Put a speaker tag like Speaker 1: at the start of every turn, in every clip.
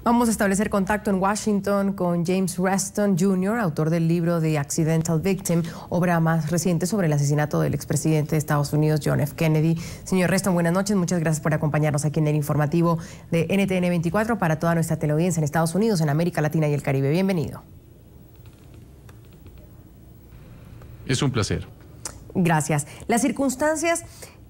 Speaker 1: Vamos a establecer contacto en Washington con James Reston Jr., autor del libro The Accidental Victim, obra más reciente sobre el asesinato del expresidente de Estados Unidos, John F. Kennedy. Señor Reston, buenas noches. Muchas gracias por acompañarnos aquí en el informativo de NTN 24 para toda nuestra teleaudiencia en Estados Unidos, en América Latina y el Caribe. Bienvenido.
Speaker 2: Es un placer.
Speaker 1: Gracias. Las circunstancias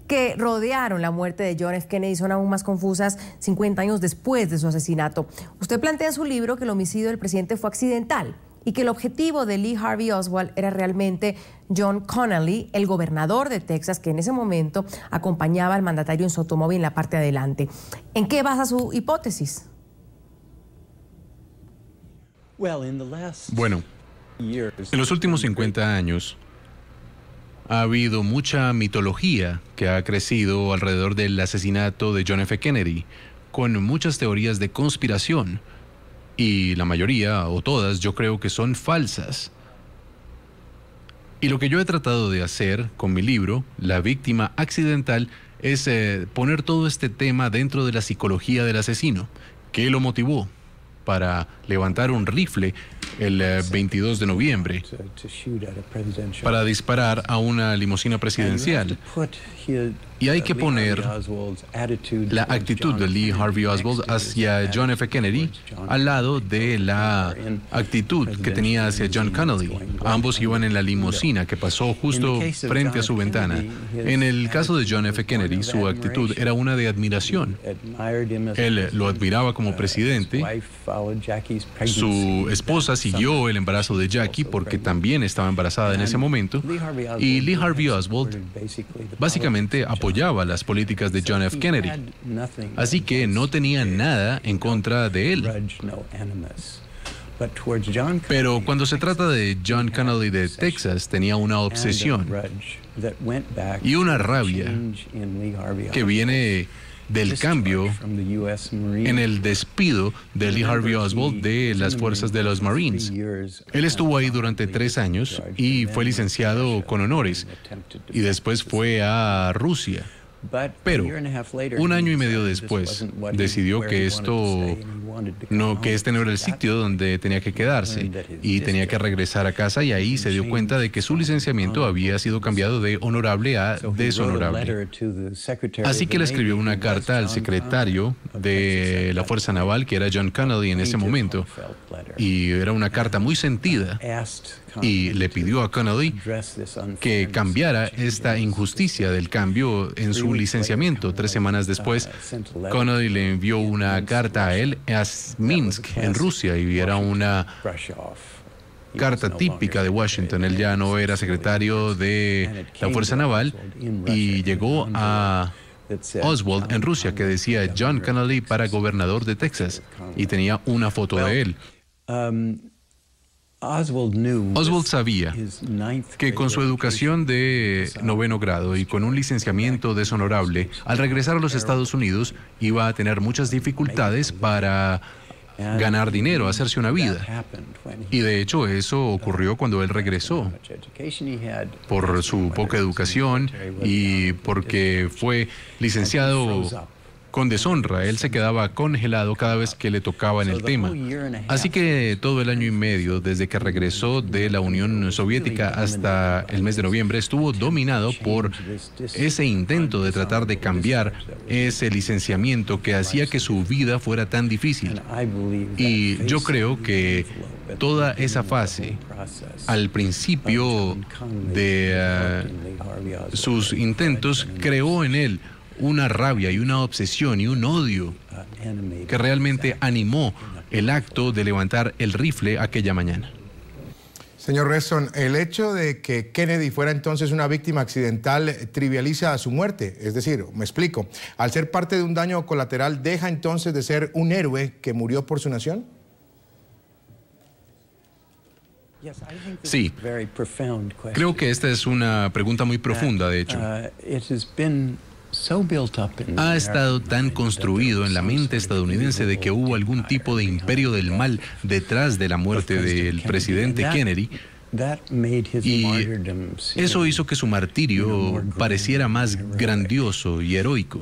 Speaker 1: que rodearon la muerte de John F. Kennedy son aún más confusas 50 años después de su asesinato. Usted plantea en su libro que el homicidio del presidente fue accidental y que el objetivo de Lee Harvey Oswald era realmente John Connally, el gobernador de Texas, que en ese momento acompañaba al mandatario en su automóvil en la parte de adelante. ¿En qué basa su hipótesis?
Speaker 2: Bueno, en los últimos 50 años ha habido mucha mitología que ha crecido alrededor del asesinato de John F. Kennedy, con muchas teorías de conspiración, y la mayoría, o todas, yo creo que son falsas. Y lo que yo he tratado de hacer con mi libro, La víctima accidental, es poner todo este tema dentro de la psicología del asesino. ¿Qué lo motivó para levantar un rifle el 22 de noviembre para disparar a una limusina presidencial? Y hay que poner la actitud de Lee Harvey Oswald hacia John F. Kennedy al lado de la actitud que tenía hacia John Connally. Ambos iban en la limusina que pasó justo frente a su ventana. En el caso de John F. Kennedy, su actitud era una de admiración. Él lo admiraba como presidente. Su esposa siguió el embarazo de Jackie porque también estaba embarazada en ese momento. Y Lee Harvey Oswald básicamente apoyaba las políticas de John F. Kennedy. Así que no tenía nada en contra de él. Pero cuando se trata de John Connally de Texas, tenía una obsesión y una rabia que viene del cambio en el despido de Lee Harvey Oswald de las fuerzas de los Marines. Él estuvo ahí durante 3 años y fue licenciado con honores, y después fue a Rusia. Pero 1 año y medio después decidió que este no era el sitio donde tenía que quedarse y tenía que regresar a casa, y ahí se dio cuenta de que su licenciamiento había sido cambiado de honorable a deshonorable. Así que le escribió una carta al secretario de la Fuerza Naval, que era John Connally en ese momento, y era una carta muy sentida, y le pidió a Connally que cambiara esta injusticia del cambio en su licenciamiento. 3 semanas después, Connally le envió una carta a él a Minsk, en Rusia, y era una carta típica de Washington. Él ya no era secretario de la Fuerza Naval y llegó a Oswald en Rusia, que decía John Connally para gobernador de Texas, y tenía una foto de él. Oswald sabía que con su educación de 9º grado y con un licenciamiento deshonorable, al regresar a los Estados Unidos iba a tener muchas dificultades para ganar dinero, hacerse una vida. Y de hecho eso ocurrió cuando él regresó. Por su poca educación y porque fue licenciado con deshonra, él se quedaba congelado cada vez que le tocaba en el tema. Así que todo el año y medio, desde que regresó de la Unión Soviética hasta el mes de noviembre, estuvo dominado por ese intento de tratar de cambiar ese licenciamiento que hacía que su vida fuera tan difícil. Y yo creo que toda esa fase, al principio de sus intentos, creó en él una rabia y una obsesión y un odio que realmente animó el acto de levantar el rifle aquella mañana.
Speaker 3: Señor Reston, el hecho de que Kennedy fuera entonces una víctima accidental trivializa su muerte. Es decir, me explico, al ser parte de un daño colateral, ¿deja entonces de ser un héroe que murió por su nación?
Speaker 2: Sí, creo que esta es una pregunta muy profunda, de hecho. Ha estado tan construido en la mente estadounidense de que hubo algún tipo de imperio del mal detrás de la muerte del presidente Kennedy, y eso hizo que su martirio pareciera más grandioso y heroico.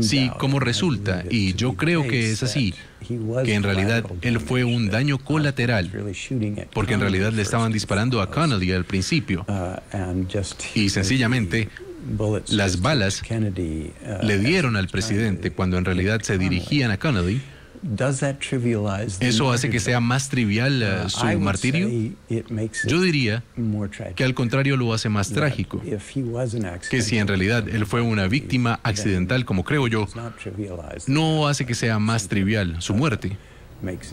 Speaker 2: Sí, como resulta, y yo creo que es así, que en realidad él fue un daño colateral, porque en realidad le estaban disparando a Connally al principio, y sencillamente las balas le dieron al presidente cuando en realidad se dirigían a Connally. ¿Eso hace que sea más trivial su martirio? Yo diría que al contrario lo hace más trágico, que si en realidad él fue una víctima accidental, como creo yo, no hace que sea más trivial su muerte,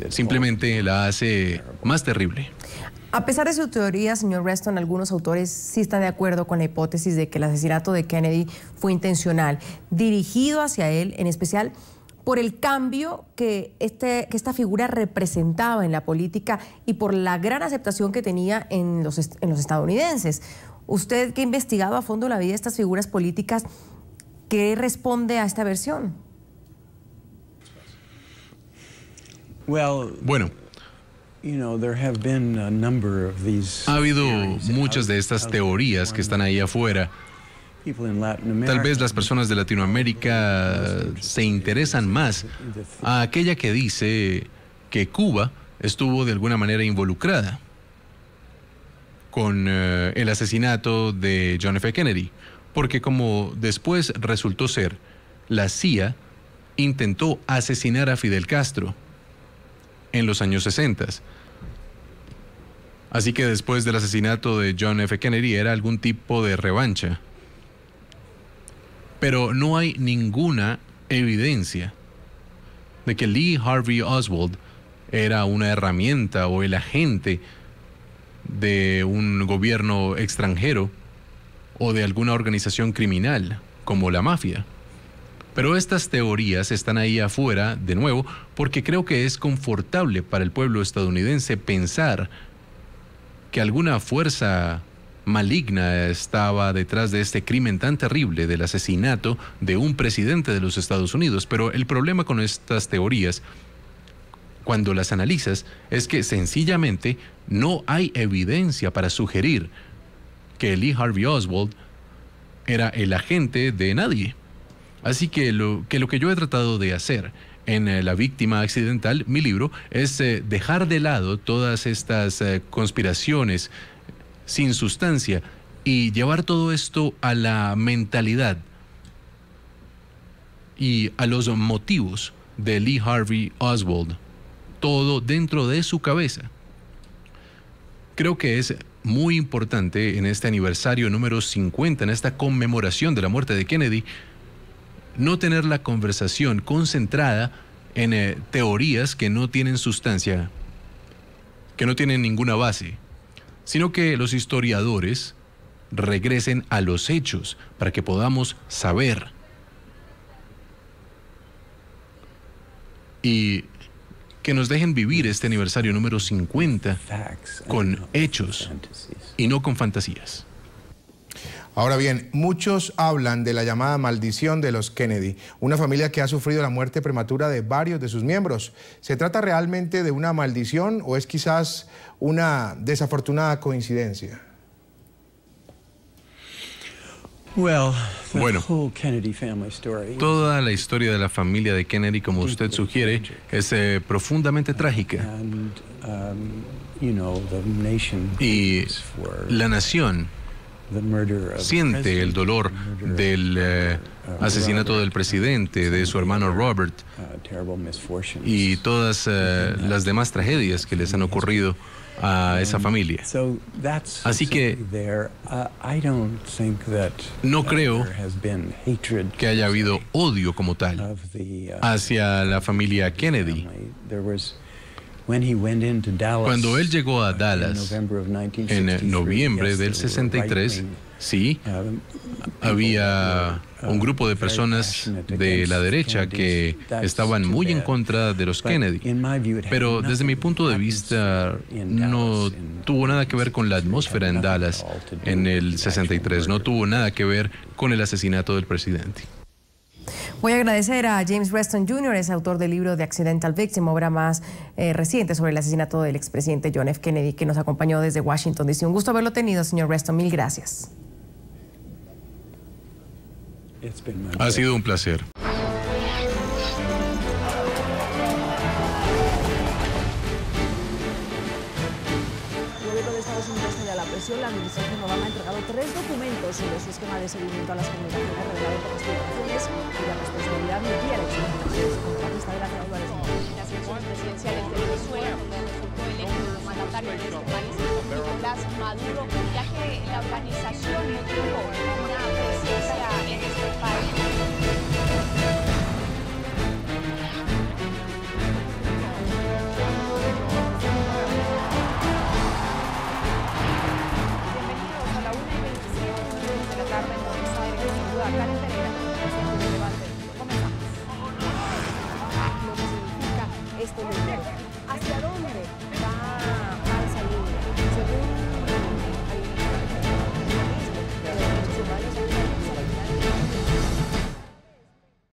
Speaker 2: simplemente la hace más terrible.
Speaker 1: A pesar de su teoría, señor Reston, algunos autores sí están de acuerdo con la hipótesis de que el asesinato de Kennedy fue intencional, dirigido hacia él, en especial por el cambio que esta figura representaba en la política y por la gran aceptación que tenía en los estadounidenses. Usted, que ha investigado a fondo la vida de estas figuras políticas, ¿qué responde a esta versión?
Speaker 2: Bueno, ha habido muchas de estas teorías que están ahí afuera. Tal vez las personas de Latinoamérica se interesan más a aquella que dice que Cuba estuvo de alguna manera involucrada con el asesinato de John F. Kennedy, porque como después resultó ser, la CIA intentó asesinar a Fidel Castro en los años 60. Así que después del asesinato de John F. Kennedy era algún tipo de revancha. Pero no hay ninguna evidencia de que Lee Harvey Oswald era una herramienta o el agente de un gobierno extranjero o de alguna organización criminal como la mafia. Pero estas teorías están ahí afuera, de nuevo, porque creo que es confortable para el pueblo estadounidense pensar que alguna fuerza maligna estaba detrás de este crimen tan terrible del asesinato de un presidente de los Estados Unidos. Pero el problema con estas teorías, cuando las analizas, es que sencillamente no hay evidencia para sugerir que Lee Harvey Oswald era el agente de nadie. Así que lo que yo he tratado de hacer en La víctima accidental, mi libro, es dejar de lado todas estas conspiraciones sin sustancia y llevar todo esto a la mentalidad y a los motivos de Lee Harvey Oswald, todo dentro de su cabeza. Creo que es muy importante en este aniversario número 50, en esta conmemoración de la muerte de Kennedy, no tener la conversación concentrada en teorías que no tienen sustancia, que no tienen ninguna base, sino que los historiadores regresen a los hechos para que podamos saber y que nos dejen vivir este aniversario número 50 con hechos y no con fantasías.
Speaker 3: Ahora bien, muchos hablan de la llamada maldición de los Kennedy, una familia que ha sufrido la muerte prematura de varios de sus miembros. ¿Se trata realmente de una maldición o es quizás una desafortunada coincidencia?
Speaker 2: Bueno, toda la historia de la familia de Kennedy, como usted sugiere, es profundamente trágica. Y la nación siente el dolor del asesinato del presidente, de su hermano Robert, y todas las demás tragedias que les han ocurrido a esa familia. Así que no creo que haya habido odio como tal hacia la familia Kennedy. Cuando él llegó a Dallas en noviembre del 63, sí, había un grupo de personas de la derecha que estaban muy en contra de los Kennedy, pero desde mi punto de vista no tuvo nada que ver con la atmósfera en Dallas en el 63, no tuvo nada que ver con el asesinato del presidente.
Speaker 1: Voy a agradecer a James Reston Jr., es autor del libro The Accidental Victim, obra más reciente sobre el asesinato del expresidente John F. Kennedy, que nos acompañó desde Washington, D.C. Un gusto haberlo tenido, señor Reston. Mil gracias.
Speaker 2: Ha sido un placer.
Speaker 4: El gobierno de Estados Unidos cede a la presión. La administración Obama ha entregado 3 documentos sobre su esquema de seguimiento a las comunicaciones revelado por las filtraciones y la responsabilidad nuclear en sus